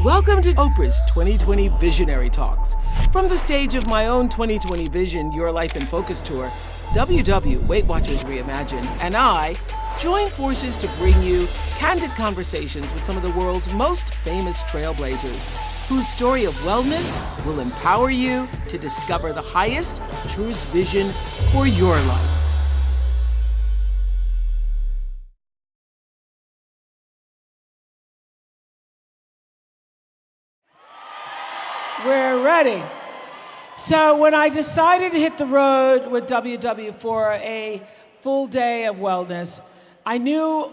Welcome to Oprah's 2020 Visionary Talks. From the stage of my own 2020 Vision Your Life in Focus tour, WW Weight Watchers Reimagined and I join forces to bring you candid conversations with some of the world's most famous trailblazers, whose story of wellness will empower you to discover the highest, truest vision for your life. We're ready. So when I decided to hit the road with WW for a full day of wellness, I knew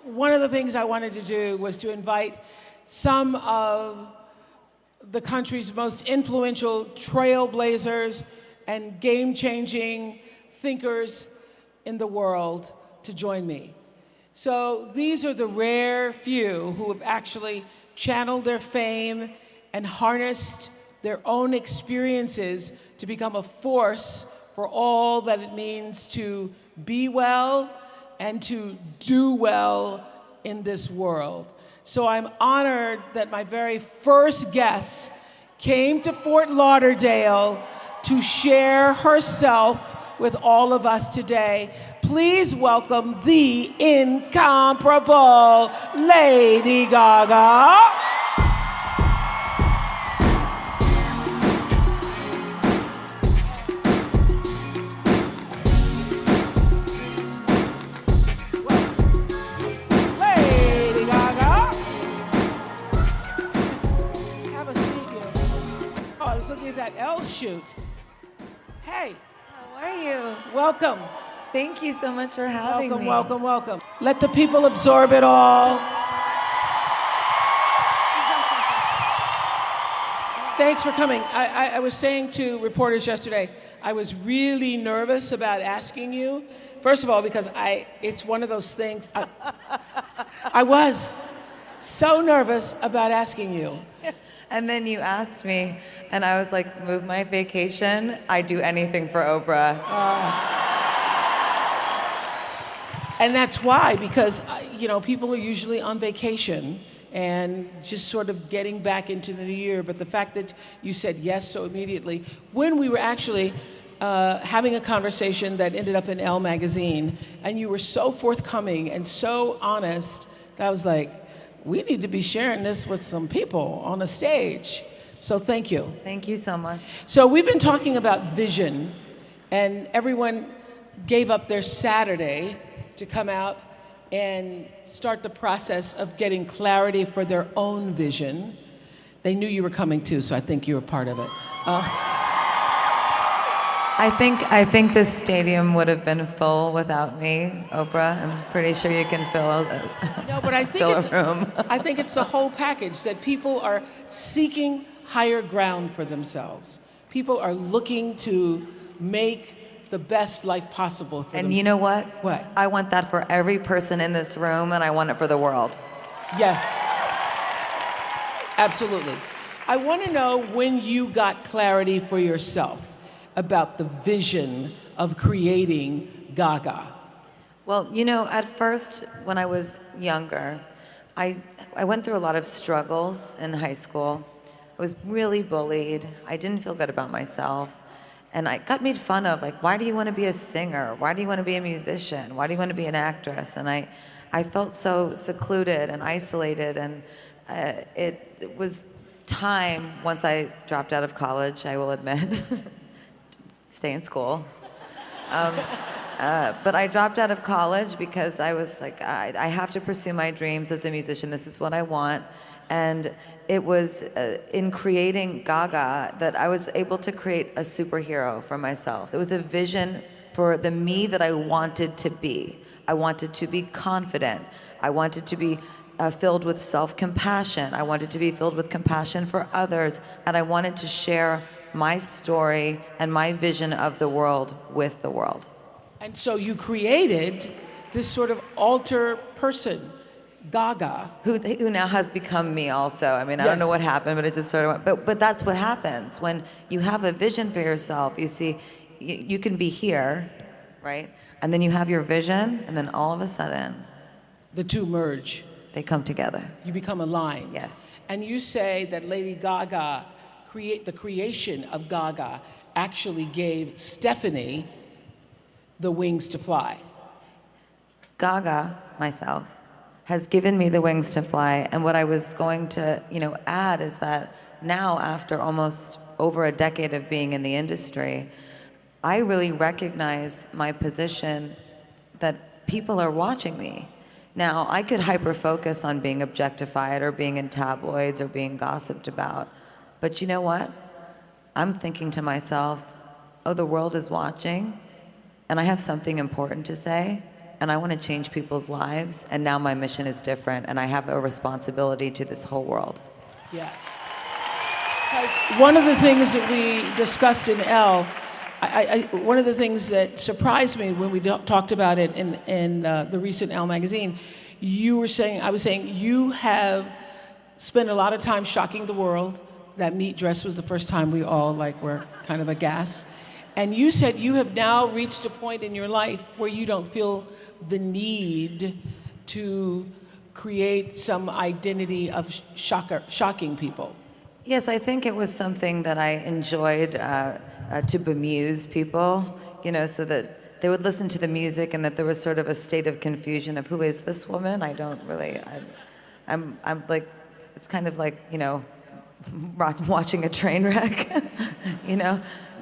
one of the things I wanted to do was to invite some of the country's most influential trailblazers and game-changing thinkers in the world to join me. So these are the rare few who have actually channeled their fame and harnessed their own experiences to become a force for all that it means to be well and to do well in this world. So I'm honored that my very first guest came to Fort Lauderdale to share herself with all of us today. Please welcome the incomparable Lady Gaga. Looking at that L shoot. Hey. How are you? Welcome. Thank you so much for having me. Welcome, welcome. Let the people absorb it all. Thanks for coming. I was saying to reporters yesterday, I was really nervous about asking you. First of all, because it's one of those things, I was so nervous about asking you. And then you asked me, and I was like, move my vacation. I'd do anything for Oprah. And that's why, because, people are usually on vacation and just sort of getting back into the new year. But the fact that you said yes so immediately, when we were actually having a conversation that ended up in Elle magazine, and you were so forthcoming and so honest, that I was like, we need to be sharing this with some people on the stage. So thank you. Thank you so much. So we've been talking about vision, and everyone gave up their Saturday to come out and start the process of getting clarity for their own vision. They knew you were coming too, so I think you were part of it. I think this stadium would have been full without me, Oprah. I'm pretty sure you can fill a room. I think it's the whole package, that people are seeking higher ground for themselves. People are looking to make the best life possible for themselves. And you know what? What? I want that for every person in this room, and I want it for the world. Yes. Absolutely. I want to know when you got clarity for yourself about the vision of creating Gaga. Well, at first, when I was younger, I went through a lot of struggles in high school. I was really bullied. I didn't feel good about myself. And I got made fun of, like, why do you want to be a singer? Why do you want to be a musician? Why do you want to be an actress? And I felt so secluded and isolated. And it was time, once I dropped out of college, I will admit, stay in school. But I dropped out of college because I was like, I have to pursue my dreams as a musician. This is what I want. And it was in creating Gaga that I was able to create a superhero for myself. It was a vision for the me that I wanted to be. I wanted to be confident. I wanted to be filled with self-compassion. I wanted to be filled with compassion for others. And I wanted to share my story and my vision of the world with the world. And so you created this sort of alter person, Gaga. Who now has become me also. I mean, I Yes. don't know what happened, but it just sort of went. But that's what happens. When you have a vision for yourself, you see, you can be here, right? And then you have your vision, and then all of a sudden, The two merge. They come together. You become aligned. Yes. And you say that Lady Gaga, the creation of Gaga, actually gave Stephanie the wings to fly. Gaga, myself, has given me the wings to fly. And what I was going to, add is that now, after almost over a decade of being in the industry, I really recognize my position that people are watching me. Now, I could hyper-focus on being objectified or being in tabloids or being gossiped about. But you know what? I'm thinking to myself, oh, the world is watching, and I have something important to say, and I want to change people's lives, and now my mission is different, and I have a responsibility to this whole world. Yes. Because one of the things that we discussed in Elle, one of the things that surprised me when we talked about it in the recent Elle magazine, I was saying, you have spent a lot of time shocking the world. That meat dress was the first time we all were kind of aghast. And you said you have now reached a point in your life where you don't feel the need to create some identity of shocking people. Yes, I think it was something that I enjoyed to bemuse people, so that they would listen to the music and that there was sort of a state of confusion of who is this woman? I'm like, it's kind of like, watching a train wreck,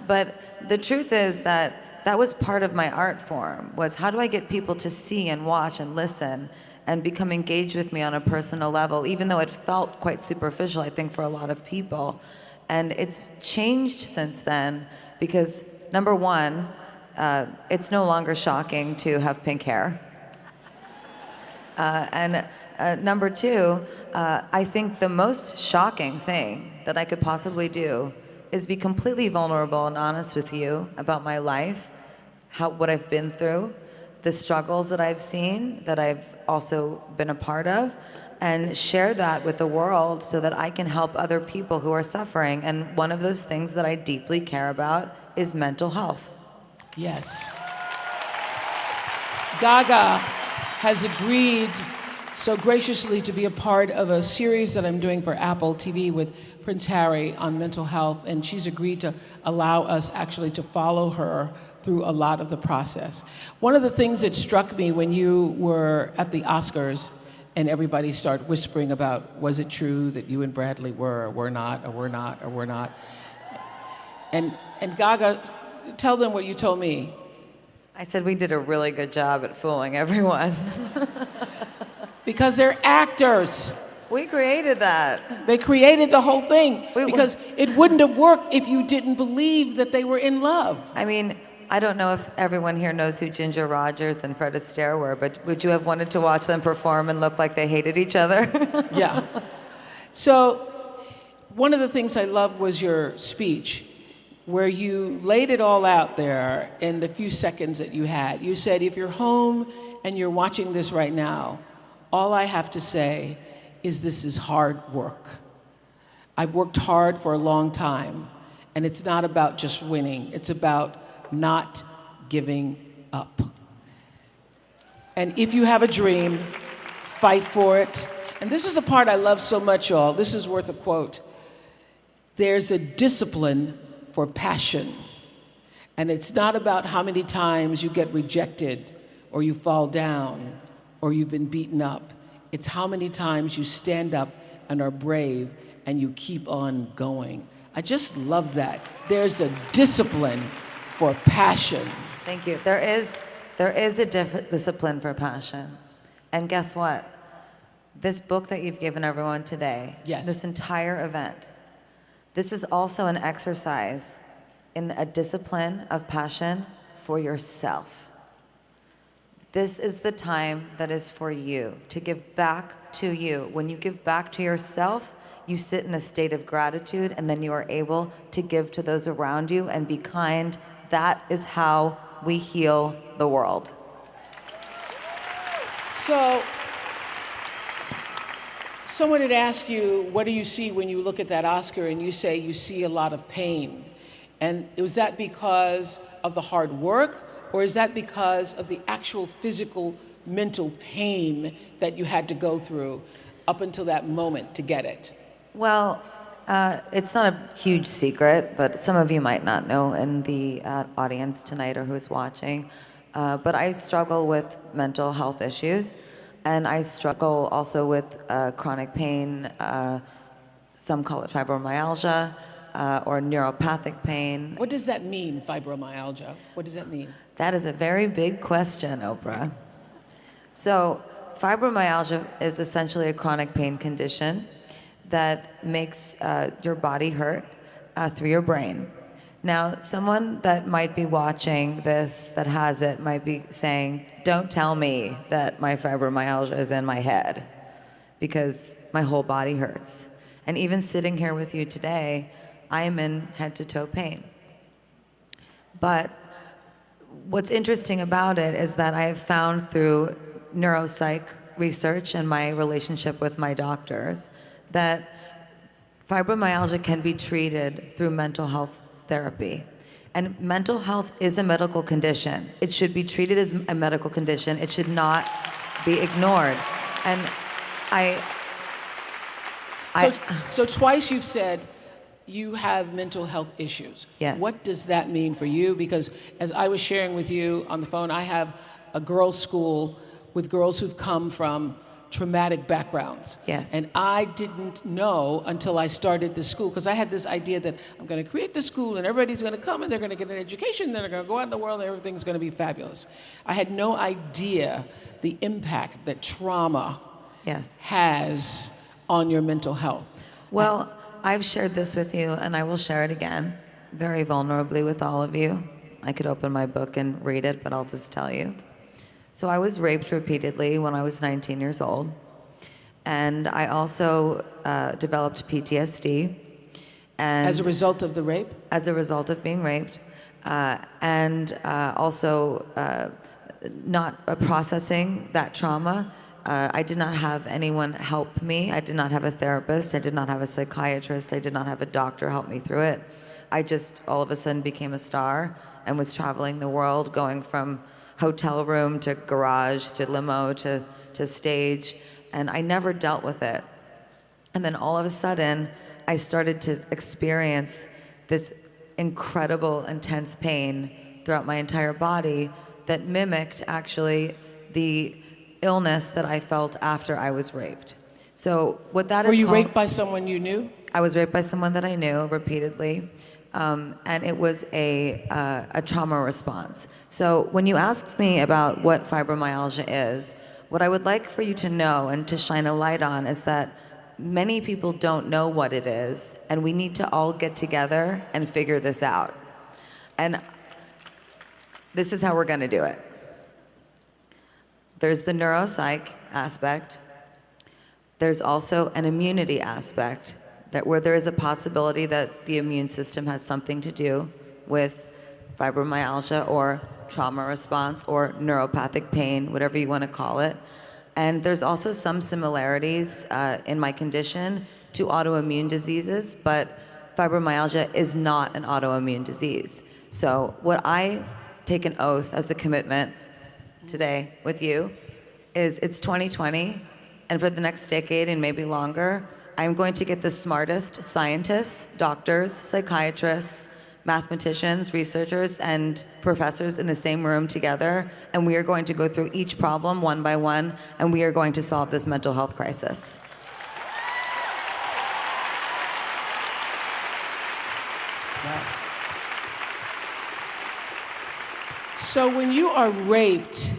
But the truth is that was part of my art form, was how do I get people to see and watch and listen and become engaged with me on a personal level, even though it felt quite superficial, I think, for a lot of people. And it's changed since then because, number one, it's no longer shocking to have pink hair. And number two, I think the most shocking thing that I could possibly do is be completely vulnerable and honest with you about my life, what I've been through, the struggles that I've seen, that I've also been a part of, and share that with the world so that I can help other people who are suffering. And one of those things that I deeply care about is mental health. Yes. Gaga has agreed so graciously to be a part of a series that I'm doing for Apple TV with Prince Harry on mental health, and she's agreed to allow us actually to follow her through a lot of the process. One of the things that struck me when you were at the Oscars and everybody started whispering about, was it true that you and Bradley were, or were not, or were not, or were not? And Gaga, tell them what you told me. I said we did a really good job at fooling everyone. Because they're actors. We created that. They created the whole thing because it wouldn't have worked if you didn't believe that they were in love. I mean, I don't know if everyone here knows who Ginger Rogers and Fred Astaire were, but would you have wanted to watch them perform and look like they hated each other? Yeah. So one of the things I loved was your speech, where you laid it all out there in the few seconds that you had. You said, if you're home and you're watching this right now, all I have to say is this is hard work. I've worked hard for a long time, and it's not about just winning. It's about not giving up. And if you have a dream, fight for it. And this is a part I love so much, y'all. This is worth a quote. There's a discipline for passion. And it's not about how many times you get rejected or you fall down or you've been beaten up. It's how many times you stand up and are brave and you keep on going. I just love that. There's a discipline for passion. Thank you. There is a discipline for passion. And guess what? This book that you've given everyone today, yes, this entire event, this is also an exercise in a discipline of passion for yourself. This is the time that is for you, to give back to you. When you give back to yourself, you sit in a state of gratitude, and then you are able to give to those around you and be kind. That is how we heal the world. So, someone had asked you, what do you see when you look at that Oscar? And you say you see a lot of pain. And was that because of the hard work, or is that because of the actual physical mental pain that you had to go through up until that moment to get it? Well, it's not a huge secret, but some of you might not know in the audience tonight or who's watching. But I struggle with mental health issues, and I struggle also with chronic pain. Some call it fibromyalgia or neuropathic pain. What does that mean, fibromyalgia? What does that mean? That is a very big question, Oprah. So, fibromyalgia is essentially a chronic pain condition that makes your body hurt through your brain. Now, someone that might be watching this that has it might be saying, don't tell me that my fibromyalgia is in my head because my whole body hurts. And even sitting here with you today, I am in head-to-toe pain. But what's interesting about it is that I have found through neuropsych research and my relationship with my doctors that fibromyalgia can be treated through mental health therapy. And mental health is a medical condition. It should be treated as a medical condition. It should not be ignored. And So twice you've said you have mental health issues. Yes. What does that mean for you? Because as I was sharing with you on the phone, I have a girls' school with girls who've come from traumatic backgrounds. Yes. And I didn't know until I started the school, because I had this idea that I'm going to create the school and everybody's going to come and they're going to get an education, then they're going to go out in the world and everything's going to be fabulous. I had no idea the impact that trauma has on your mental health. Well, I've shared this with you, and I will share it again, very vulnerably with all of you. I could open my book and read it, but I'll just tell you. So I was raped repeatedly when I was 19 years old, and I also developed PTSD. And as a result of the rape? As a result of being raped, and also not processing that trauma. I did not have anyone help me. I did not have a therapist. I did not have a psychiatrist. I did not have a doctor help me through it. I just all of a sudden became a star and was traveling the world, going from hotel room to garage to limo to stage, and I never dealt with it. And then all of a sudden, I started to experience this incredible, intense pain throughout my entire body that mimicked actually the illness that I felt after I was raped. So what that is Were you called, raped by someone you knew? I was raped by someone that I knew repeatedly, and it was a trauma response. So when you asked me about what fibromyalgia is, what I would like for you to know and to shine a light on is that many people don't know what it is, and we need to all get together and figure this out. And this is how we're going to do it. There's the neuropsych aspect. There's also an immunity aspect, that where there is a possibility that the immune system has something to do with fibromyalgia or trauma response or neuropathic pain, whatever you want to call it. And there's also some similarities in my condition to autoimmune diseases, but fibromyalgia is not an autoimmune disease. So what I take an oath as a commitment today with you is it's 2020, and for the next decade and maybe longer, I'm going to get the smartest scientists, doctors, psychiatrists, mathematicians, researchers, and professors in the same room together, and we are going to go through each problem one by one, and we are going to solve this mental health crisis. Wow. So when you are raped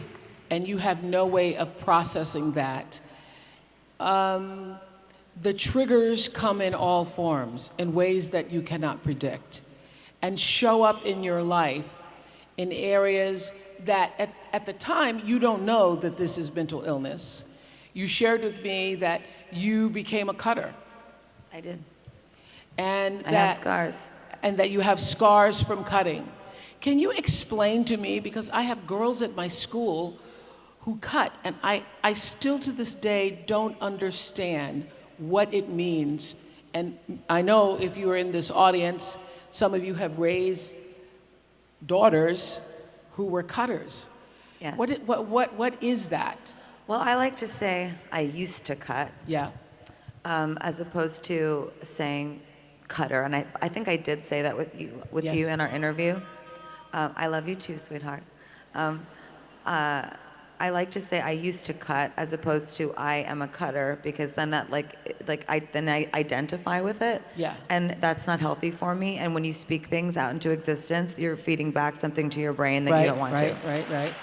and you have no way of processing that, the triggers come in all forms, in ways that you cannot predict, and show up in your life in areas that at the time you don't know that this is mental illness. You shared with me that you became a cutter. I did. And I have scars. And that you have scars from cutting. Can you explain to me, because I have girls at my school who cut, and I still to this day don't understand what it means. And I know if you are in this audience, some of you have raised daughters who were cutters. Yes. What is that? Well, I like to say I used to cut, Yeah. as opposed to saying cutter. And I think I did say that with Yes. you in our interview. I love you too, sweetheart. Um, I like to say I used to cut as opposed to I am a cutter, because then that I identify with it. Yeah. And that's not healthy for me. And when you speak things out into existence, you're feeding back something to your brain that you don't want to. Right.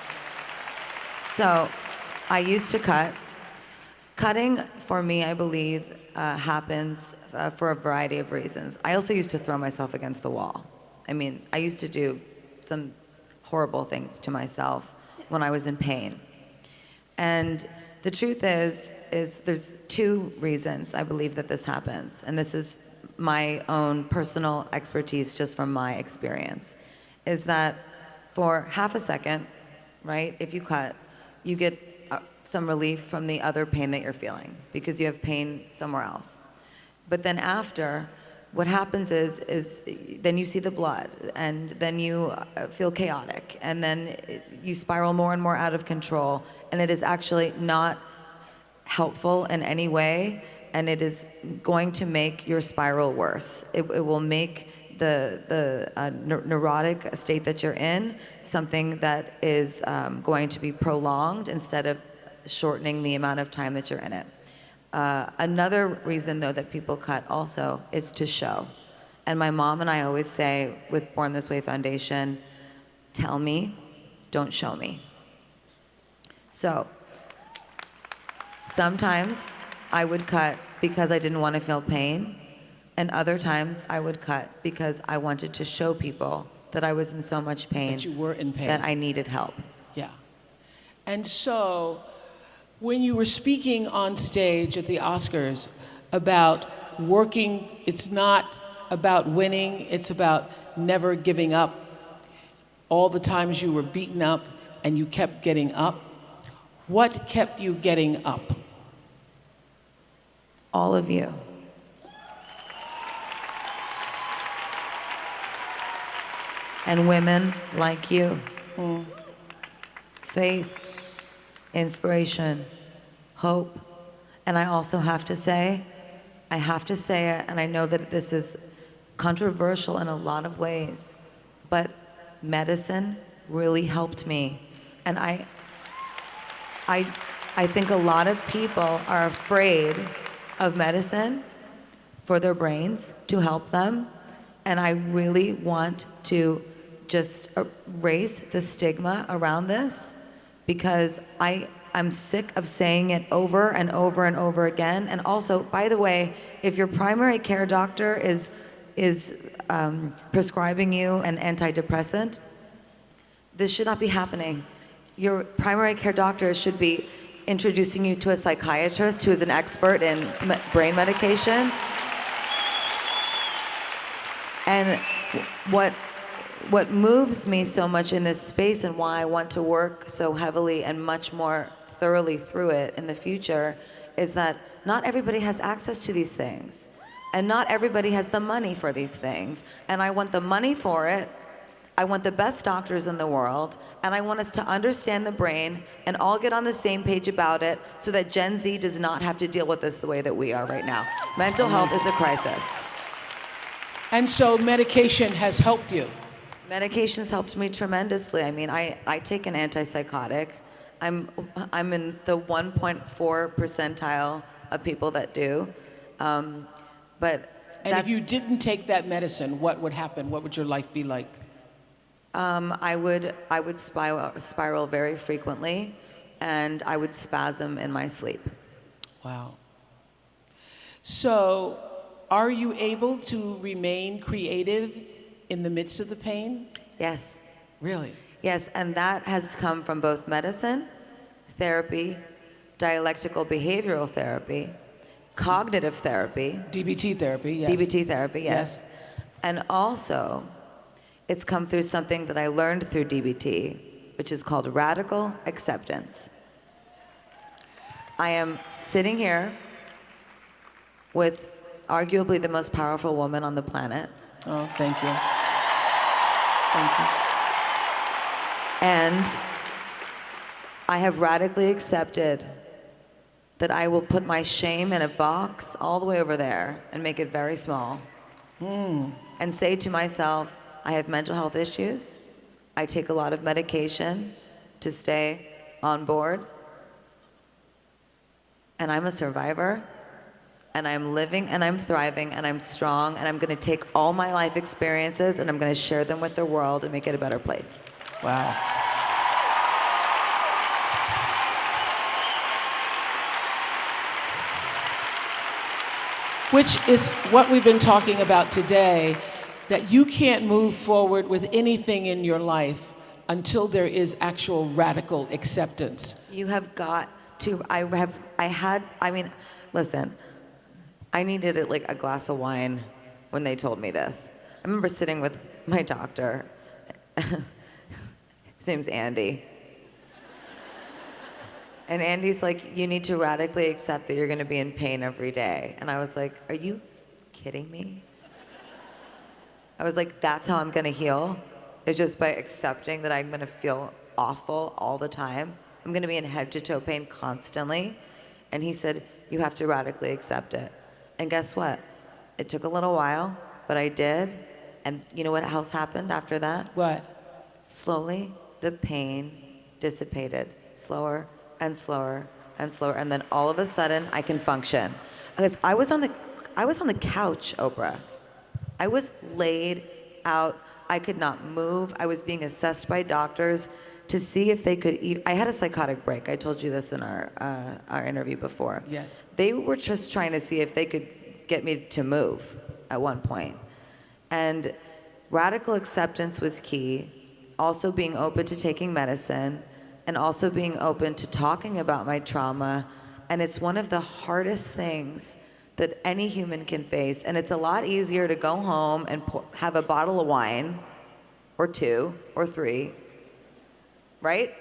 So I used to cut. Cutting for me, I believe, happens for a variety of reasons. I also used to throw myself against the wall. I mean, I used to do some horrible things to myself when I was in pain. And the truth is there's two reasons I believe that this happens. And this is my own personal expertise just from my experience, is that for half a second, right, if you cut, you get some relief from the other pain that you're feeling because you have pain somewhere else. But then after, what happens is then you see the blood, and then you feel chaotic, and then you spiral more and more out of control, and it is actually not helpful in any way, and it is going to make your spiral worse. It will make the neurotic state that you're in something that is going to be prolonged instead of shortening the amount of time that you're in it. Another reason, though, that people cut also is to show. And my mom and I always say with Born This Way Foundation, tell me, don't show me. So sometimes I would cut because I didn't want to feel pain, and other times I would cut because I wanted to show people that I was in so much pain, That you were in pain. that I needed help. Yeah. And so, when you were speaking on stage at the Oscars about working, it's not about winning, it's about never giving up. All the times you were beaten up and you kept getting up. What kept you getting up? All of you. And women like you. Faith, inspiration, hope. And I also have to say it, and I know that this is controversial in a lot of ways, but medicine really helped me. And I think a lot of people are afraid of medicine for their brains to help them. And I really want to just erase the stigma around this, because I'm sick of saying it over and over and over again. And also, by the way, if your primary care doctor is prescribing you an antidepressant, this should not be happening. Your primary care doctor should be introducing you to a psychiatrist who is an expert in brain medication. And what moves me so much in this space, and why I want to work so heavily and much more thoroughly through it in the future, is that not everybody has access to these things. And not everybody has the money for these things. And I want the money for it. I want the best doctors in the world. And I want us to understand the brain and all get on the same page about it, so that Gen Z does not have to deal with this the way that we are right now. Mental health is a crisis. And so medication has helped you. Medication's helped me tremendously. I mean, I take an antipsychotic. I'm in the 1.4 percentile of people that do. But And if you didn't take that medicine, what would happen? What would your life be like? I would spiral very frequently, and I would spasm in my sleep. Wow. So, are you able to remain creative in the midst of the pain? Yes. Really? Yes, and that has come from both medicine, therapy, dialectical behavioral therapy, cognitive therapy. DBT therapy, yes. DBT therapy, yes. And also, it's come through something that I learned through DBT, which is called radical acceptance. I am sitting here with arguably the most powerful woman on the planet. Oh, thank you. Thank you. And I have radically accepted that I will put my shame in a box all the way over there and make it very small. And say to myself, I have mental health issues. I take a lot of medication to stay on board. And I'm a survivor. And I'm living and I'm thriving and I'm strong. And I'm going to take all my life experiences and I'm going to share them with the world and make it a better place. Wow. Which is what we've been talking about today, that you can't move forward with anything in your life until there is actual radical acceptance. You have got to, listen, I needed like a glass of wine when they told me this. I remember sitting with my doctor. His name's Andy. And Andy's like, you need to radically accept that you're going to be in pain every day. And I was like, are you kidding me? I was like, that's how I'm going to heal? It's just by accepting that I'm going to feel awful all the time. I'm going to be in head to toe pain constantly. And he said, you have to radically accept it. And guess what? It took a little while, but I did. And you know what else happened after that? What? Slowly, the pain dissipated. Slower and slower and slower. And then all of a sudden, I can function. Because I was on the couch, Oprah. I was laid out. I could not move. I was being assessed by doctors to see if they could I had a psychotic break. I told you this in our interview before. Yes. They were just trying to see if they could get me to move at one point. And radical acceptance was key. Also being open to taking medicine and also being open to talking about my trauma. And it's one of the hardest things that any human can face. And it's a lot easier to go home and have a bottle of wine or 2 or 3, right?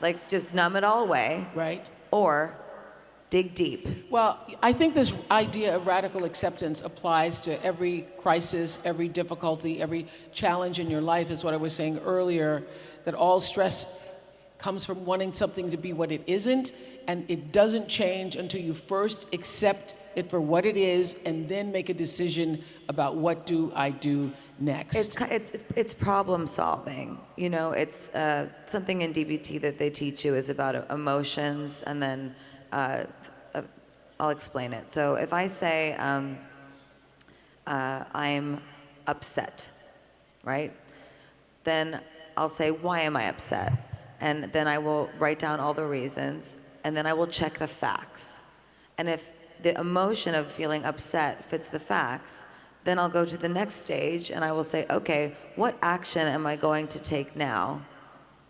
Like just numb it all away. Right. Or dig deep. Well, I think this idea of radical acceptance applies to every crisis, every difficulty, every challenge in your life, is what I was saying earlier, that all stress comes from wanting something to be what it isn't, and it doesn't change until you first accept it for what it is and then make a decision about what do I do next. It's problem solving. You know, it's something in DBT that they teach you is about emotions, and then I'll explain it. So if I say I'm upset, right? Then I'll say, why am I upset? And then I will write down all the reasons, and then I will check the facts. And if the emotion of feeling upset fits the facts, then I'll go to the next stage and I will say, okay, what action am I going to take now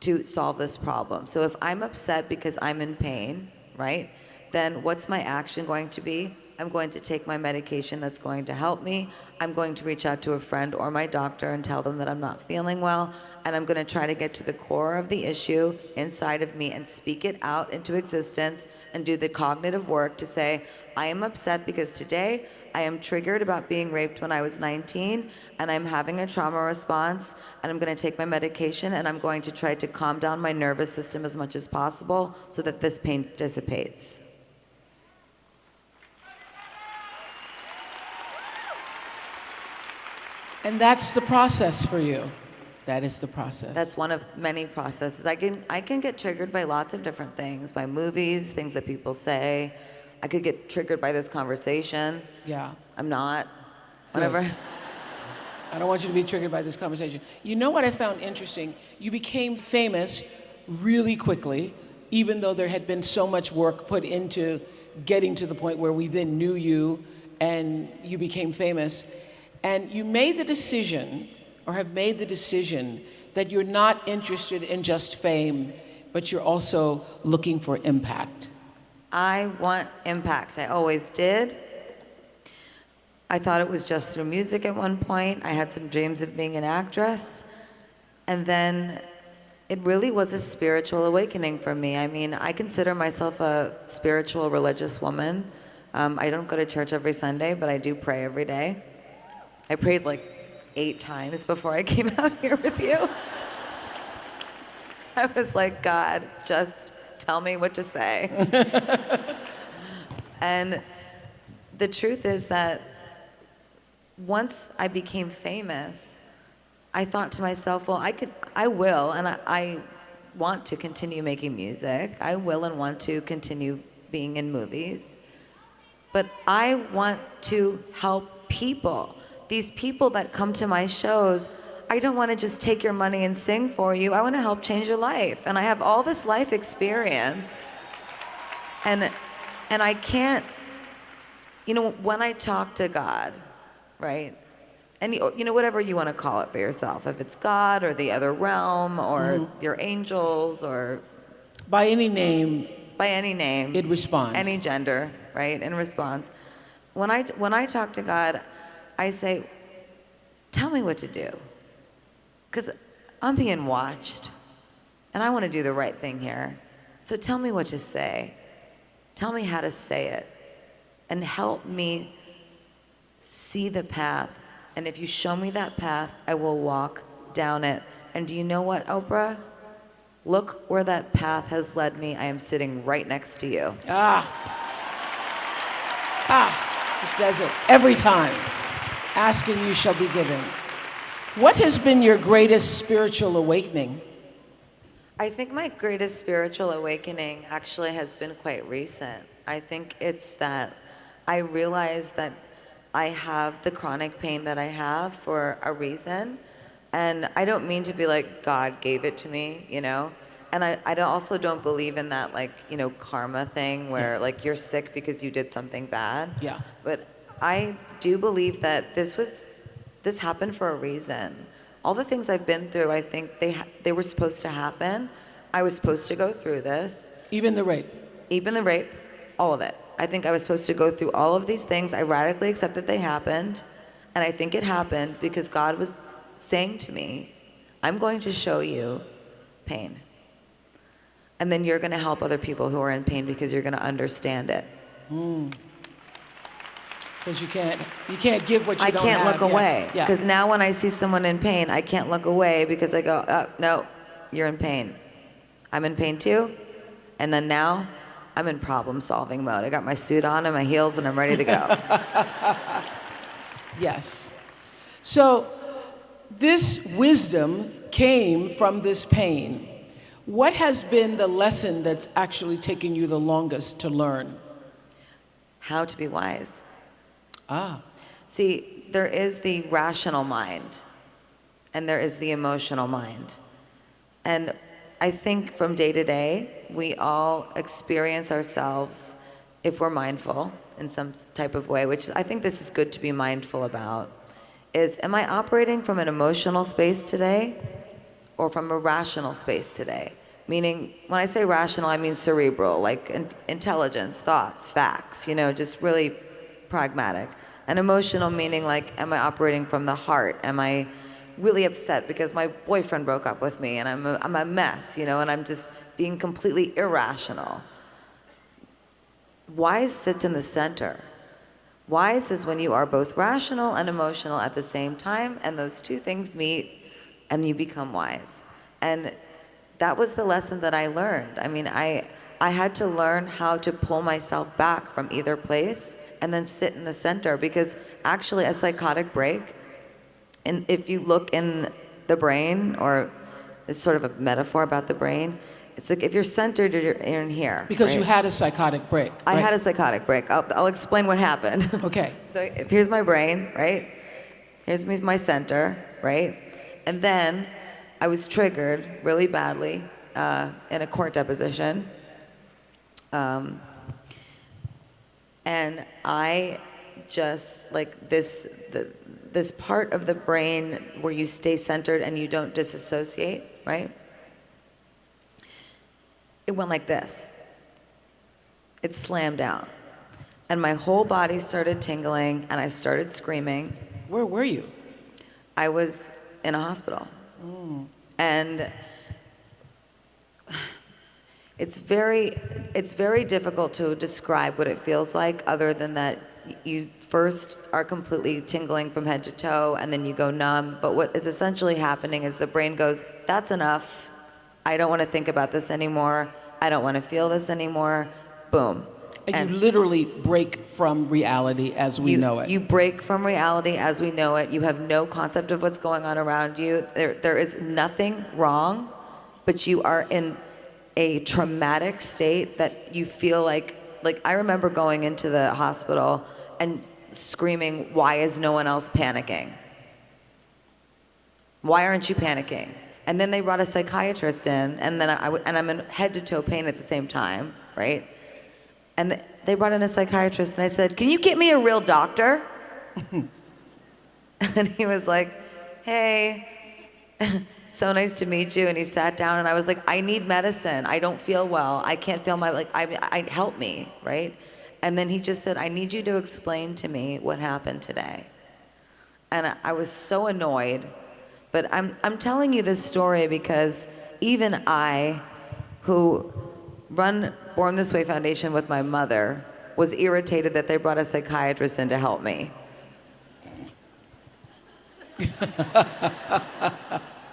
to solve this problem? So if I'm upset because I'm in pain, right, then what's my action going to be? I'm going to take my medication that's going to help me. I'm going to reach out to a friend or my doctor and tell them that I'm not feeling well. And I'm going to try to get to the core of the issue inside of me and speak it out into existence and do the cognitive work to say, I am upset because today I am triggered about being raped when I was 19 and I'm having a trauma response, and I'm going to take my medication and I'm going to try to calm down my nervous system as much as possible so that this pain dissipates. And that's the process for you. That is the process. That's one of many processes. I can get triggered by lots of different things, by movies, things that people say. I could get triggered by this conversation. Yeah. I'm not. Whatever. Good. I don't want you to be triggered by this conversation. You know what I found interesting? You became famous really quickly, even though there had been so much work put into getting to the point where we then knew you and you became famous. And you made the decision, or have made the decision, that you're not interested in just fame, but you're also looking for impact. I want impact. I always did. I thought it was just through music at one point. I had some dreams of being an actress. And then it really was a spiritual awakening for me. I mean, I consider myself a spiritual, religious woman. I don't go to church every Sunday, but I do pray every day. I prayed like 8 times before I came out here with you. I was like, God, just tell me what to say. And the truth is that once I became famous, I thought to myself, well, I will, and I want to continue making music. I will and want to continue being in movies. But I want to help people. These people that come to my shows, I don't want to just take your money and sing for you. I want to help change your life. And I have all this life experience. And I can't, when I talk to God, right? And whatever you want to call it for yourself, if it's God or the other realm or your angels or by any name, it responds. Any gender, right? In response, when I talk to God, I say, tell me what to do, because I'm being watched, and I want to do the right thing here. So tell me what to say. Tell me how to say it, and help me see the path. And if you show me that path, I will walk down it. And do you know what, Oprah? Look where that path has led me. I am sitting right next to you. It does it every time. Ask and you shall be given. What has been your greatest spiritual awakening? I think my greatest spiritual awakening actually has been quite recent. I think it's that I realized that I have the chronic pain that I have for a reason. And I don't mean to be like, God gave it to me, And I also don't believe in that, karma thing where, you're sick because you did something bad. Yeah. But I do believe that this happened for a reason. All the things I've been through, I think they were supposed to happen. I was supposed to go through this. Even the rape? Even the rape, all of it. I think I was supposed to go through all of these things. I radically accept that they happened. And I think it happened because God was saying to me, I'm going to show you pain. And then you're going to help other people who are in pain because you're going to understand it. Because you can't give what you don't have. I can't look away. Yeah. Because now when I see someone in pain, I can't look away because I go, oh, no, you're in pain. I'm in pain too. And then now I'm in problem solving mode. I got my suit on and my heels and I'm ready to go. Yes. So this wisdom came from this pain. What has been the lesson that's actually taken you the longest to learn? How to be wise. Ah. See, there is the rational mind and there is the emotional mind. And I think from day to day, we all experience ourselves, if we're mindful in some type of way, which I think this is good to be mindful about, is am I operating from an emotional space today or from a rational space today? Meaning, when I say rational, I mean cerebral, like intelligence, thoughts, facts, just really pragmatic. And emotional meaning am I operating from the heart? Am I really upset because my boyfriend broke up with me and I'm a mess, and I'm just being completely irrational? Wise sits in the center. Wise is when you are both rational and emotional at the same time, and those two things meet and you become wise. And that was the lesson that I learned. I mean, I had to learn how to pull myself back from either place and then sit in the center, because actually a psychotic break, and if you look in the brain, or it's sort of a metaphor about the brain, it's like if you're centered, you're in here. Because right? you had a psychotic break. Right? I had a psychotic break. I'll explain what happened. Okay. So here's my brain, right? Here's my center, right? And then I was triggered really badly in a court deposition. And I just, this part of the brain where you stay centered and you don't disassociate, right? It went like this. It slammed down. And my whole body started tingling and I started screaming. Where were you? I was in a hospital. And it's very difficult to describe what it feels like, other than that you first are completely tingling from head to toe and then you go numb. But what is essentially happening is the brain goes, that's enough. I don't want to think about this anymore. I don't want to feel this anymore. Boom. And you literally break from reality as we know it. You break from reality as we know it. You have no concept of what's going on around you. There is nothing wrong, but you are in a traumatic state that you feel like I remember going into the hospital and screaming, why is no one else panicking? Why aren't you panicking? And then they brought a psychiatrist in, and then I'm in head to toe pain at the same time, right? And they brought in a psychiatrist, and I said, can you get me a real doctor? And he was like, hey, so nice to meet you. And he sat down, and I was like, I need medicine. I don't feel well. I can't feel help me, right? And then he just said, I need you to explain to me what happened today. And I was so annoyed. But I'm telling you this story because even I, who run Born This Way Foundation with my mother, was irritated that they brought a psychiatrist in to help me.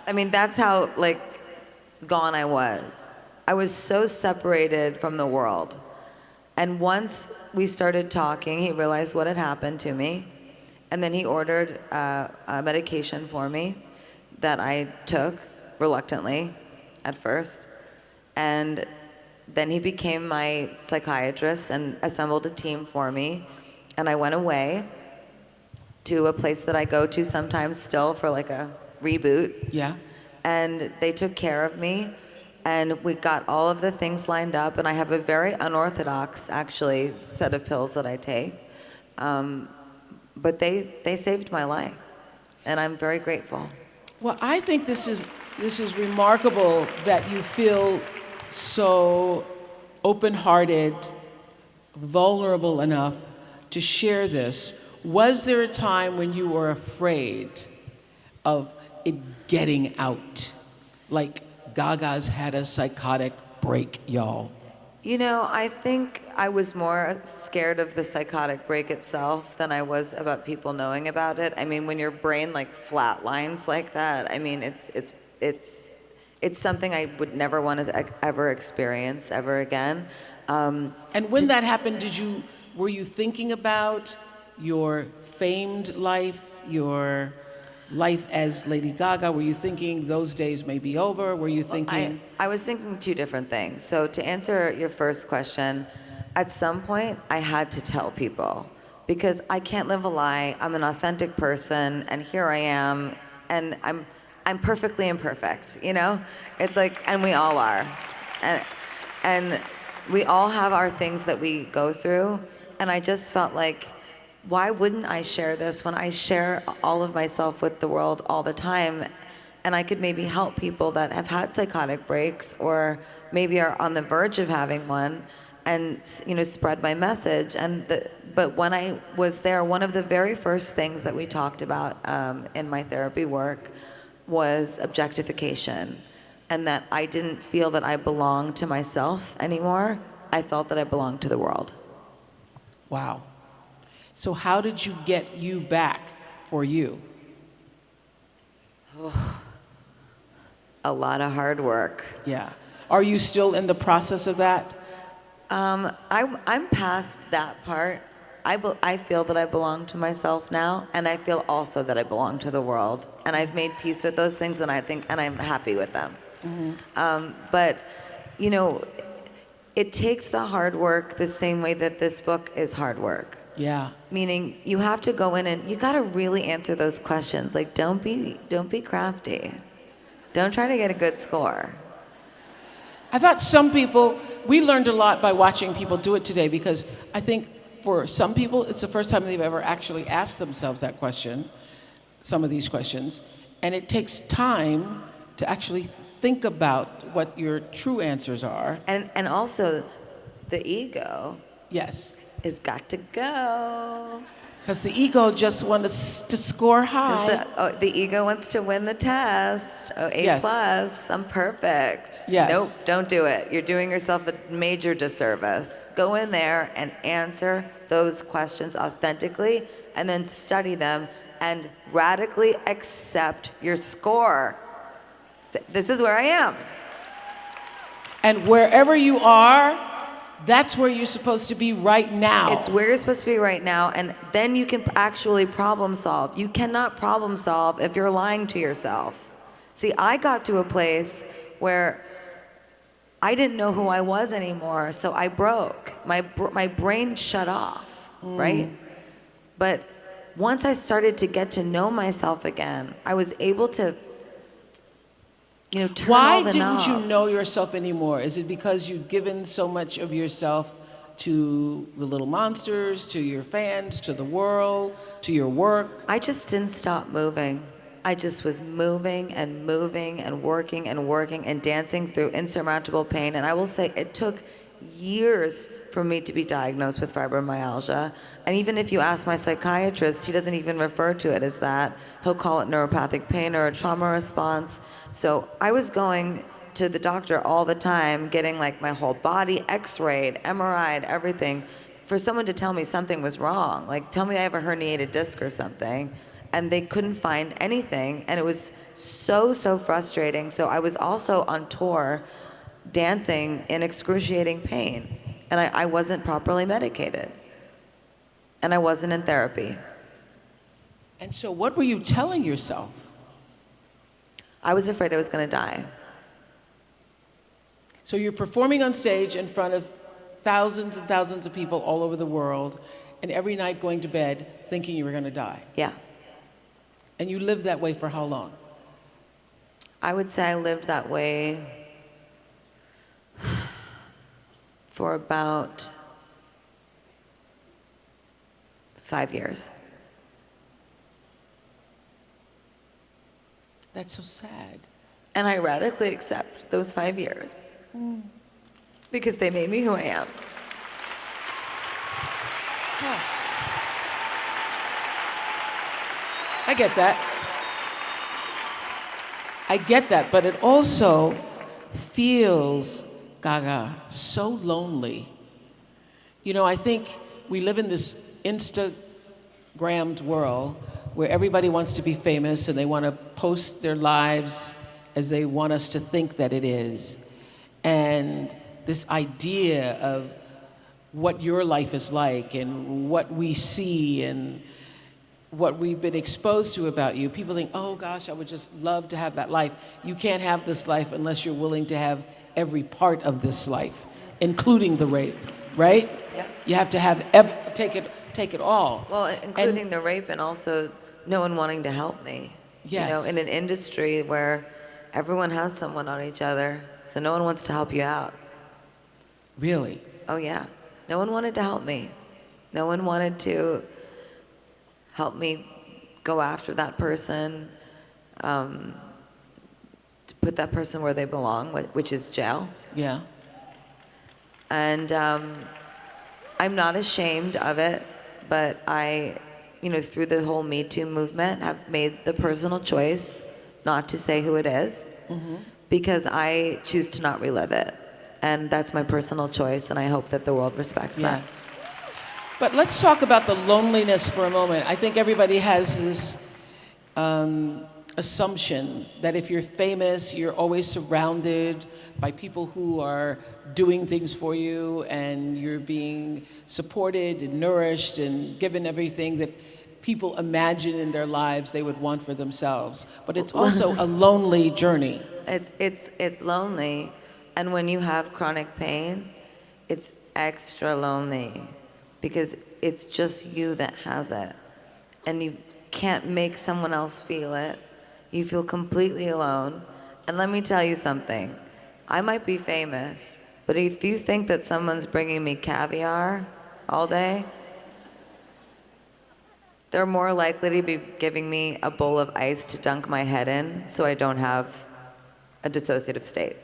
I mean, that's how gone I was. I was so separated from the world. And once we started talking, he realized what had happened to me. And then he ordered a medication for me that I took reluctantly at first. And then he became my psychiatrist and assembled a team for me. And I went away to a place that I go to sometimes still for a reboot. Yeah. And they took care of me. And we got all of the things lined up. And I have a very unorthodox, actually, set of pills that I take. But they saved my life. And I'm very grateful. Well, I think this is remarkable that you feel so open-hearted, vulnerable enough to share this. Was there a time when you were afraid of it getting out? Like Gaga's had a psychotic break, y'all. You know, I think I was more scared of the psychotic break itself than I was about people knowing about it. I mean, when your brain flatlines like that, I mean, it's something I would never want to ever experience ever again. And when that happened, were you thinking about your famed life, your life as Lady Gaga? Were you thinking those days may be over? Were you thinking? I was thinking two different things. So to answer your first question, at some point I had to tell people because I can't live a lie. I'm an authentic person, and here I am, and I'm perfectly imperfect, you know? It's and we all are. And we all have our things that we go through, and I just felt like, why wouldn't I share this when I share all of myself with the world all the time? And I could maybe help people that have had psychotic breaks or maybe are on the verge of having one and, spread my message. But when I was there, one of the very first things that we talked about in my therapy work was objectification, and that I didn't feel that I belonged to myself anymore. I felt that I belonged to the world. Wow. So how did you get you back for you? A lot of hard work. Yeah. Are you still in the process of that? I'm past that part. I feel that I belong to myself now, and I feel also that I belong to the world. And I've made peace with those things, and I'm happy with them. Mm-hmm. But, it takes the hard work the same way that this book is hard work. Yeah. Meaning you have to go in and you got to really answer those questions. Don't be crafty. Don't try to get a good score. I thought we learned a lot by watching people do it today, because I think for some people, it's the first time they've ever actually asked themselves that question, some of these questions. And it takes time to actually think about what your true answers are. And also the ego. Yes. It's got to go. Because the ego just wants to score high. Because the ego wants to win the test. A+, yes. I'm perfect. Yes. Nope, don't do it. You're doing yourself a major disservice. Go in there and answer those questions authentically, and then study them and radically accept your score. This is where I am. And wherever you are, that's where you're supposed to be right now. It's where you're supposed to be right now, and then you can actually problem solve. You cannot problem solve if you're lying to yourself. See, I got to a place where I didn't know who I was anymore, so I broke. My brain shut off, right? But once I started to get to know myself again, I was able to, turn all the knobs. Why didn't you know yourself anymore? Is it because you've given so much of yourself to the little monsters, to your fans, to the world, to your work? I just didn't stop moving. I just was moving and moving and working and dancing through insurmountable pain. And I will say it took years for me to be diagnosed with fibromyalgia. And even if you ask my psychiatrist, he doesn't even refer to it as that. He'll call it neuropathic pain or a trauma response. So I was going to the doctor all the time, getting like my whole body x-rayed, MRI'd, everything, for someone to tell me something was wrong. Like, tell me I have a herniated disc or something. And they couldn't find anything. And it was so frustrating. So I was also on tour dancing in excruciating pain. And I wasn't properly medicated. And I wasn't in therapy. And so what were you telling yourself? I was afraid I was going to die. So you're performing on stage in front of thousands and thousands of people all over the world, and every night going to bed thinking you were going to die. Yeah. And you lived that way for how long? I would say I lived that way for about 5 years. That's so sad. And I radically accept those 5 years because they made me who I am. I get that. I get that, but it also feels, Gaga, so lonely. I think we live in this Instagrammed world where everybody wants to be famous and they want to post their lives as they want us to think that it is. And this idea of what your life is like and what we see and what we've been exposed to about you, people think, oh gosh, I would just love to have that life. You can't have this life unless you're willing to have every part of this life, including the rape, right? Yeah. You have to take it all. Well, including the rape and also no one wanting to help me. Yes. In an industry where everyone has someone on each other, so no one wants to help you out. Really? Oh yeah. No one wanted to help me. No one wanted to help me go after that person, to put that person where they belong, which is jail. Yeah. And I'm not ashamed of it, but I, through the whole Me Too movement, have made the personal choice not to say who it is, because I choose to not relive it. And that's my personal choice, and I hope that the world respects that. Yes. But let's talk about the loneliness for a moment. I think everybody has this assumption that if you're famous, you're always surrounded by people who are doing things for you and you're being supported and nourished and given everything that people imagine in their lives they would want for themselves. But it's also a lonely journey. It's lonely, and when you have chronic pain, it's extra lonely because it's just you that has it, and you can't make someone else feel it. You feel completely alone. And let me tell you something. I might be famous, but if you think that someone's bringing me caviar all day, they're more likely to be giving me a bowl of ice to dunk my head in so I don't have a dissociative state.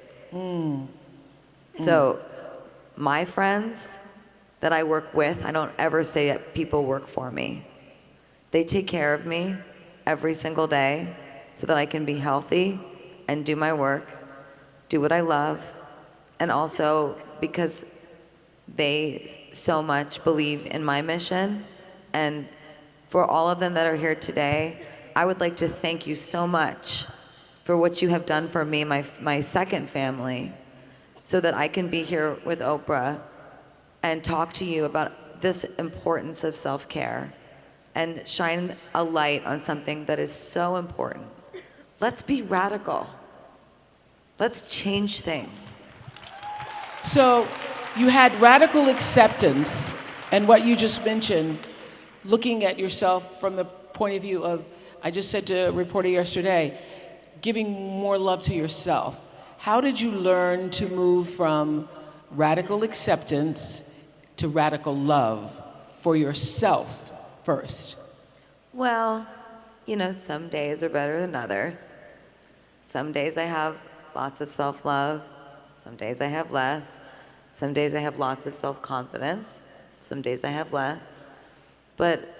So my friends that I work with, I don't ever say that people work for me. They take care of me every single day so that I can be healthy and do my work, do what I love, and also because they so much believe in my mission. And for all of them that are here today, I would like to thank you so much for what you have done for me, my second family. so that I can be here with Oprah and talk to you about this importance of self-care and shine a light on something that is so important. Let's be radical. Let's change things. So you had radical acceptance, and what you just mentioned, looking at yourself from the point of view of, I just said to a reporter yesterday, giving more love to yourself. How did you learn to move from radical acceptance to radical love for yourself first? Well, you know, some days are better than others. Some days I have lots of self-love. Some days I have less. Some days I have lots of self-confidence. Some days I have less. But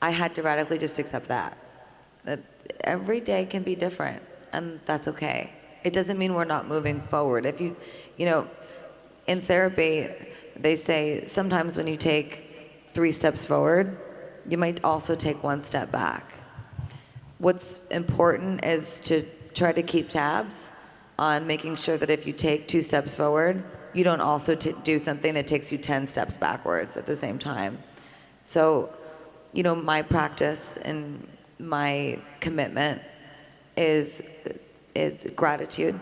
I had to radically just accept that every day can be different, and that's okay. It doesn't mean we're not moving forward. If you know, in therapy, they say sometimes when you take 3 steps forward, you might also take 1 step back. What's important is to try to keep tabs on making sure that if you take 2 steps forward, you don't also do something that takes you 10 steps backwards at the same time. So, you know, my practice and my commitment is gratitude.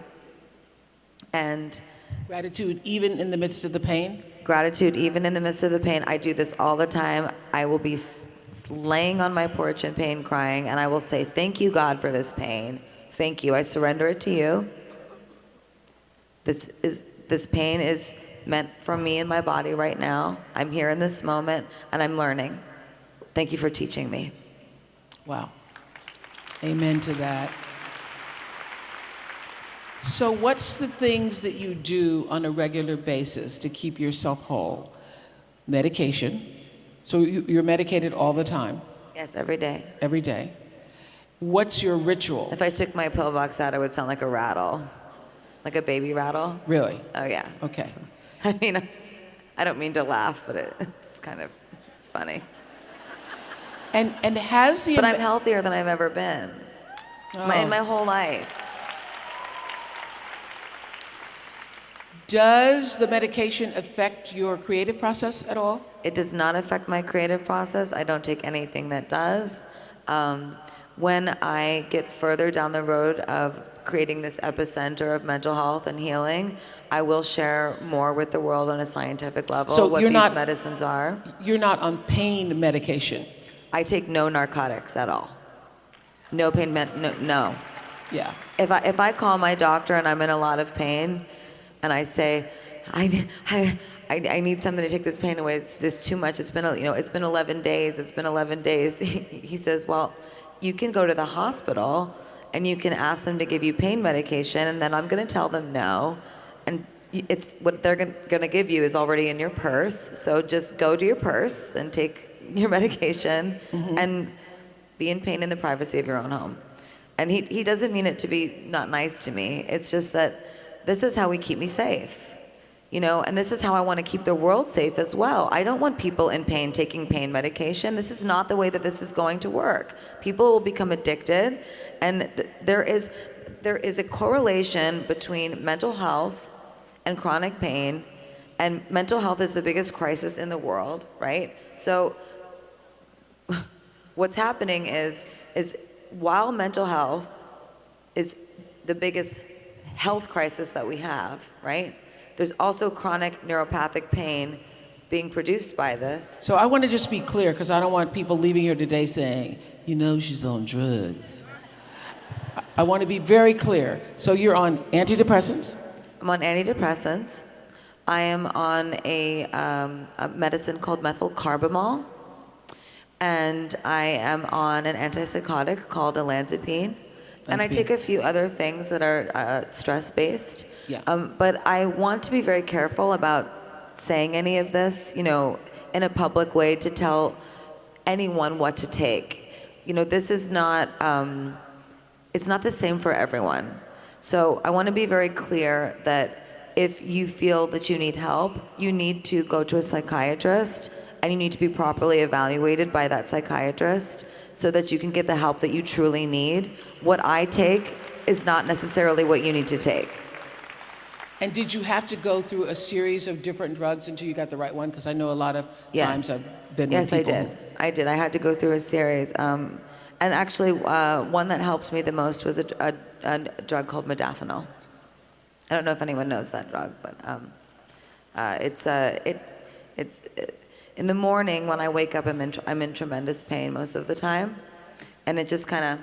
And Gratitude even in the midst of the pain? Gratitude even in the midst of the pain. I do this all the time. I will be laying on my porch in pain crying, and I will say, thank you, God, for this pain. Thank you. I surrender it to you. This pain is meant for me in my body right now. I'm here in this moment, and I'm learning. Thank you for teaching me. Wow. Amen to that. So what's the things that you do on a regular basis to keep yourself whole? Medication. So you're medicated all the time? Yes, every day. Every day. What's your ritual? If I took my pillbox out, it would sound like a rattle. Like a baby rattle. Really? Oh, yeah. Okay. I mean, I don't mean to laugh, but it's kind of funny. And has the... But I'm healthier than I've ever been in my whole life. Does the medication affect your creative process at all? It does not affect my creative process. I don't take anything that does. When I get further down the road of creating this epicenter of mental health and healing, I will share more with the world on a scientific level what these medicines are. You're not on pain medication? I take no narcotics at all. No pain no. Yeah. If I call my doctor and I'm in a lot of pain, and I say, I need something to take this pain away. It's just too much. It's been 11 days. It's been 11 days. He says, well, you can go to the hospital and you can ask them to give you pain medication, and then I'm going to tell them no, and it's what they're going to give you is already in your purse. So just go to your purse and take your medication and be in pain in the privacy of your own home. And he doesn't mean it to be not nice to me. It's just that this is how we keep me safe, you know, and this is how I want to keep the world safe as well. I don't want people in pain taking pain medication. This is not the way that this is going to work. People will become addicted, and there is a correlation between mental health and chronic pain, and mental health is the biggest crisis in the world, right? So what's happening is while mental health is the biggest health crisis that we have, right? There's also chronic neuropathic pain being produced by this. So I want to just be clear, because I don't want people leaving here today saying, you know, she's on drugs. I want to be very clear. So you're on antidepressants? I'm on antidepressants. I am on a medicine called methylcarbamol, and I am on an antipsychotic called olanzapine. And I take a few other things that are stress-based. Yeah. But I want to be very careful about saying any of this, you know, in a public way to tell anyone what to take. You know, this is not, it's not the same for everyone. So I want to be very clear that if you feel that you need help, you need to go to a psychiatrist, and you need to be properly evaluated by that psychiatrist so that you can get the help that you truly need. What I take is not necessarily what you need to take. And did you have to go through a series of different drugs until you got the right one? Because I know a lot of times I've been with people. Yes, I did. I had to go through a series. And actually, one that helped me the most was a drug called modafinil. I don't know if anyone knows that drug, but it's in the morning when I wake up, I'm in tremendous pain most of the time, and it just kind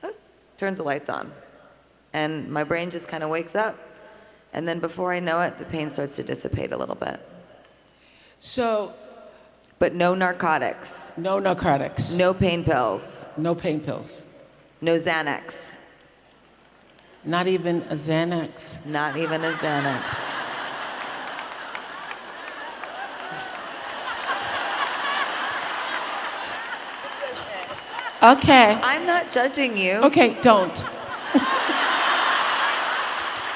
of turns the lights on, and my brain just kind of wakes up, and then before I know it, the pain starts to dissipate a little bit. So, but no narcotics. No narcotics. No pain pills. No pain pills. No Xanax. Not even a Xanax. Not even a Xanax. Okay. I'm not judging you. Okay, don't.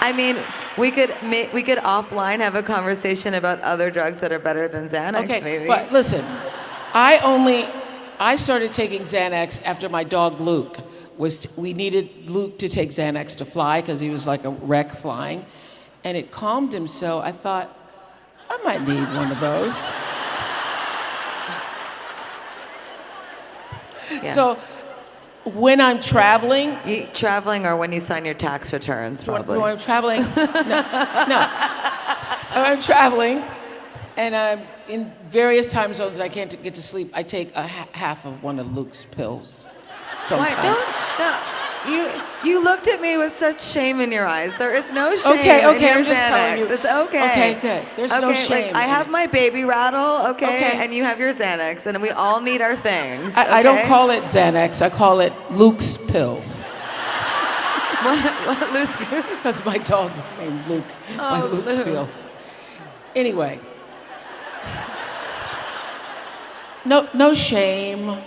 I mean, we could offline have a conversation about other drugs that are better than Xanax, Okay, maybe. but listen, I started taking Xanax after my dog Luke we needed Luke to take Xanax to fly because he was like a wreck flying, and it calmed him. So I thought, I might need one of those. Yeah. So when I'm traveling, Traveling or when you sign your tax returns, probably. when I'm traveling, no. When I'm traveling, and I'm in various time zones and I can't get to sleep, I take a half of one of Luke's pills. Sometimes. You looked at me with such shame in your eyes. There is no shame in Okay, your I'm just Xanax. telling you. It's okay. Okay, good. There's no shame. Like, I have my baby rattle, okay, Okay. and you have your Xanax, and we all need our things. I don't okay? call it Xanax. I call it Luke's pills. What Luke's? Because my dog was named Luke. My Luke's Luke. pills. Anyway. No shame.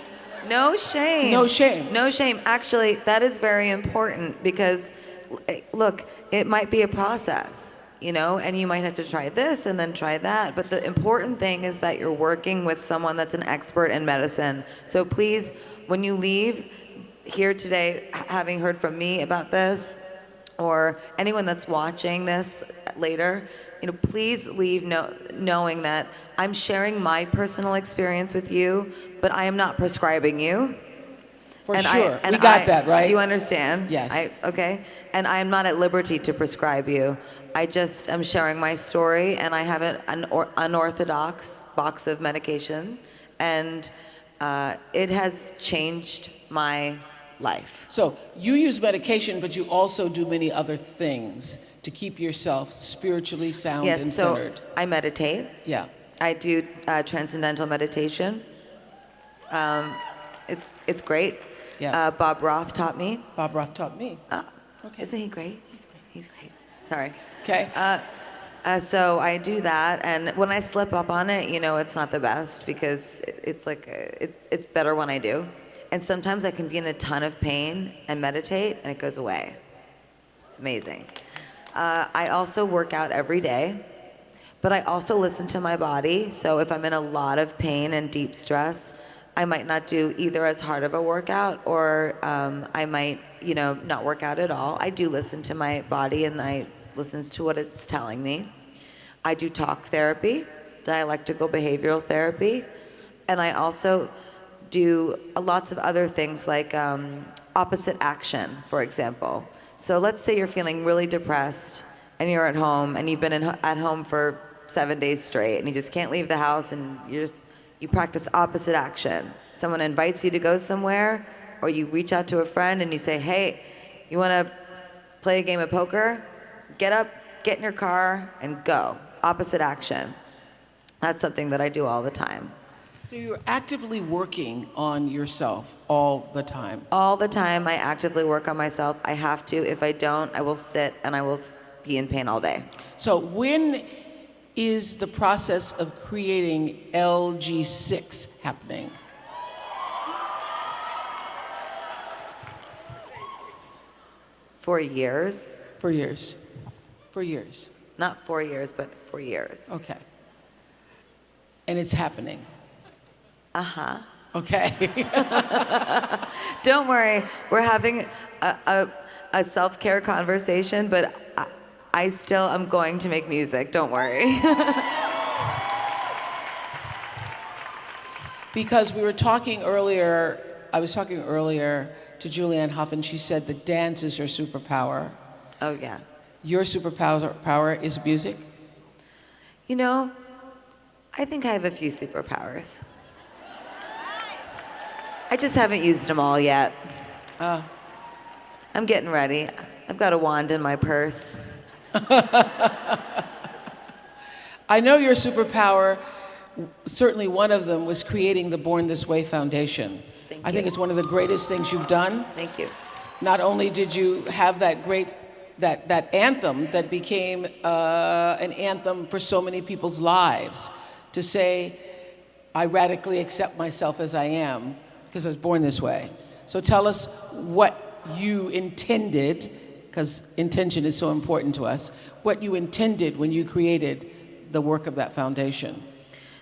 No shame. No shame. No shame. Actually, that is very important because, look, it might be a process, you know, and you might have to try this and then try that. But the important thing is that you're working with someone that's an expert in medicine. So please, when you leave here today, having heard from me about this, or anyone that's watching this later, you know, please leave knowing that I'm sharing my personal experience with you, but I am not prescribing you. For sure. We got that, right? You understand? Yes. Okay? And I am not at liberty to prescribe you. I just am sharing my story, and I have an unorthodox box of medication, and it has changed my life. So you use medication, but you also do many other things to keep yourself spiritually sound and centered. So I meditate. Yeah. I do transcendental meditation. It's great. Yeah. Bob Roth taught me. Bob Roth taught me. Okay. Isn't he great? He's great. Sorry. Okay. So I do that, and when I slip up on it, you know, it's not the best because it's like it's better when I do. And sometimes I can be in a ton of pain and meditate, and it goes away. It's amazing. I also work out every day, but I also listen to my body. So if I'm in a lot of pain and deep stress, I might not do either as hard of a workout, or I might, you know, not work out at all. I do listen to my body, and I listen to what it's telling me. I do talk therapy, dialectical behavioral therapy, and I also do lots of other things like opposite action, for example. So let's say you're feeling really depressed and you're at home and you've been at home for 7 days straight and you just can't leave the house, and you practice opposite action. Someone invites you to go somewhere, or you reach out to a friend and you say, hey, you want to play a game of poker? Get up, get in your car, and go. Opposite action. That's something that I do all the time. So you're actively working on yourself all the time? All the time, I actively work on myself. I have to. If I don't, I will sit and I will be in pain all day. So when is the process of creating LG6 happening? For years. For years. For years. Not 4 years, but for years. Okay. And it's happening. Uh-huh. Okay. Don't worry, we're having a self-care conversation, but I still am going to make music, don't worry. Because we were talking earlier, I was talking earlier to Julianne Hough, and she said that dance is her superpower. Oh, yeah. Your superpower is music? You know, I think I have a few superpowers. I just haven't used them all yet. I'm getting ready. I've got a wand in my purse. I know your superpower, certainly one of them, was creating the Born This Way Foundation. Thank I think you. it's one of the greatest things you've done. Thank you. Not only did you have that great, that anthem that became an anthem for so many people's lives, to say, I radically accept myself as I am, because I was born this way. So tell us what you intended, because intention is so important to us, what you intended when you created the work of that foundation.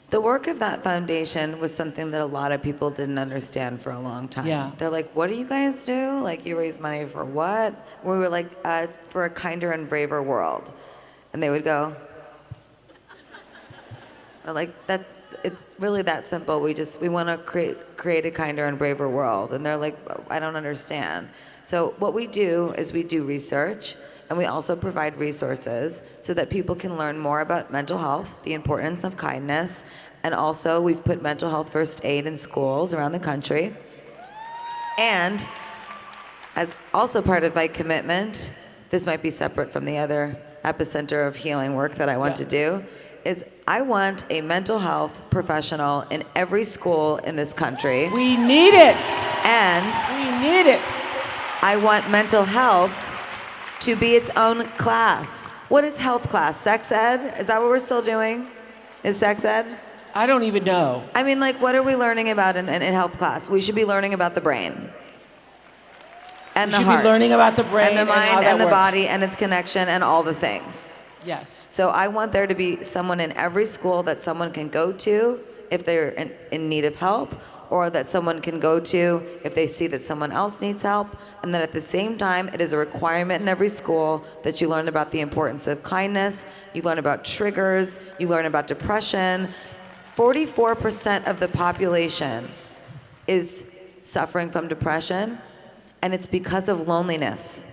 The work of that foundation was something that a lot of people didn't understand for a long time. Yeah. They're like, what do you guys do? Like, you raise money for what? We were like, for a kinder and braver world. And they would go, we're like, it's really that simple. We want to create a kinder and braver world. And they're like, I don't understand. So what we do is we do research, and we also provide resources so that people can learn more about mental health, the importance of kindness, and also we've put mental health first aid in schools around the country. And as also part of my commitment, this might be separate from the other epicenter of healing work that I want to do, is I want a mental health professional in every school in this country. We need it. And We need it. I want mental health to be its own class. What is health class? Sex ed? Is that what we're still doing? Is sex ed? I don't even know. I mean, like, what are we learning about in health class? We should be learning about the brain. And We the should heart. be learning about the brain And the how mind that and the works. body and its connection and all the things. Yes. So I want there to be someone in every school that someone can go to if they're in need of help, or that someone can go to if they see that someone else needs help. And then at the same time, it is a requirement in every school that you learn about the importance of kindness, you learn about triggers, you learn about depression. 44% of the population is suffering from depression, and it's because of loneliness.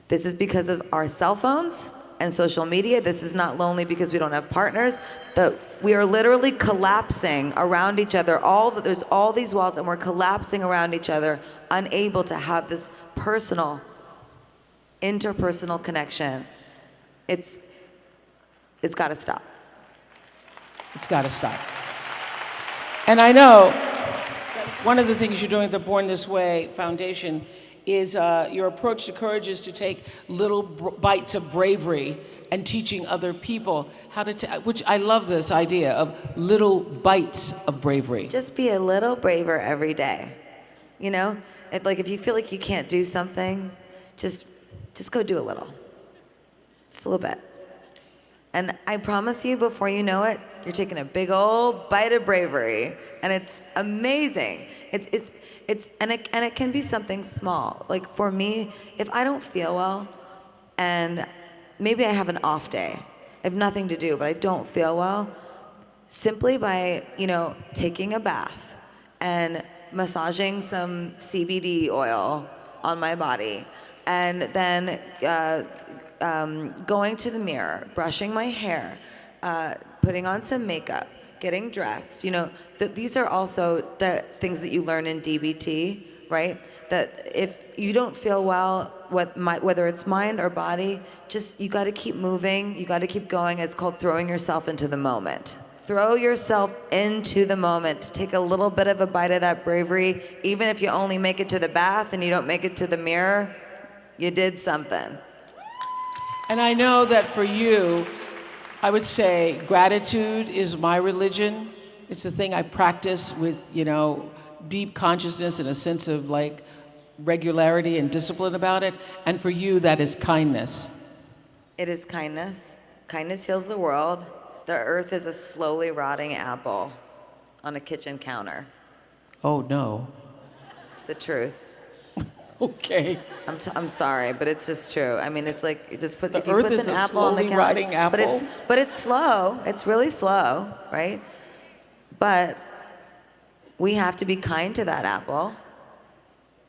This is because of our cell phones and social media. This is not lonely because we don't have partners. We are literally collapsing around each other. There's all these walls, and we're collapsing around each other, unable to have this personal, interpersonal connection. It's got to stop. It's got to stop. And I know one of the things you're doing at the Born This Way Foundation is your approach to courage is to take little bites of bravery and teaching other people how to, which I love this idea of little bites of bravery. Just be a little braver every day. You know, like if you feel like you can't do something, just go do a little. Just a little bit. And I promise you, before you know it, you're taking a big old bite of bravery, and it's amazing. And it can be something small. Like for me, if I don't feel well, and maybe I have an off day, I have nothing to do, but I don't feel well, simply by, taking a bath and massaging some CBD oil on my body, and then going to the mirror, brushing my hair, putting on some makeup, getting dressed. These are also the things that you learn in DBT, right? That if you don't feel well, whether it's mind or body, you got to keep moving. You got to keep going. It's called throwing yourself into the moment. Throw yourself into the moment. Take a little bit of a bite of that bravery. Even if you only make it to the bath and you don't make it to the mirror, you did something. And I know that for you, I would say gratitude is my religion. It's the thing I practice with, deep consciousness and a sense of like regularity and discipline about it. And for you, that is kindness. It is kindness. Kindness heals the world. The earth is a slowly rotting apple on a kitchen counter. Oh, no. It's the truth. Okay. I'm sorry, but it's just true. I mean, it's like you just put The if you earth put is an a apple on the slowly couch, rotting apple. but it's slow. It's really slow, right? But we have to be kind to that apple,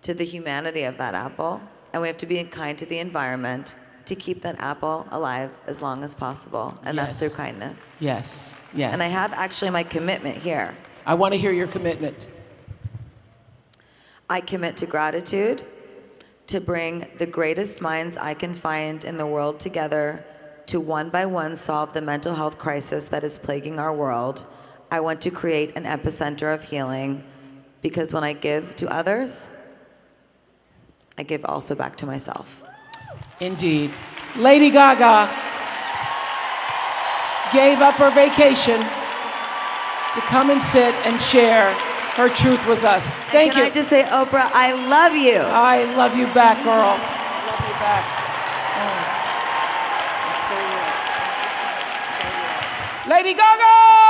to the humanity of that apple, and we have to be kind to the environment to keep that apple alive as long as possible, and that's through kindness. Yes, yes. And I have actually my commitment here. I want to hear your commitment. I commit to gratitude, to bring the greatest minds I can find in the world together to one by one solve the mental health crisis that is plaguing our world. I want to create an epicenter of healing because when I give to others, I give also back to myself. Indeed. Lady Gaga gave up her vacation to come and sit and share her truth with us. Thank you. Can I just say, Oprah, I love you. I love you back, girl. I love you back. Oh. You're so right. Lady Gaga!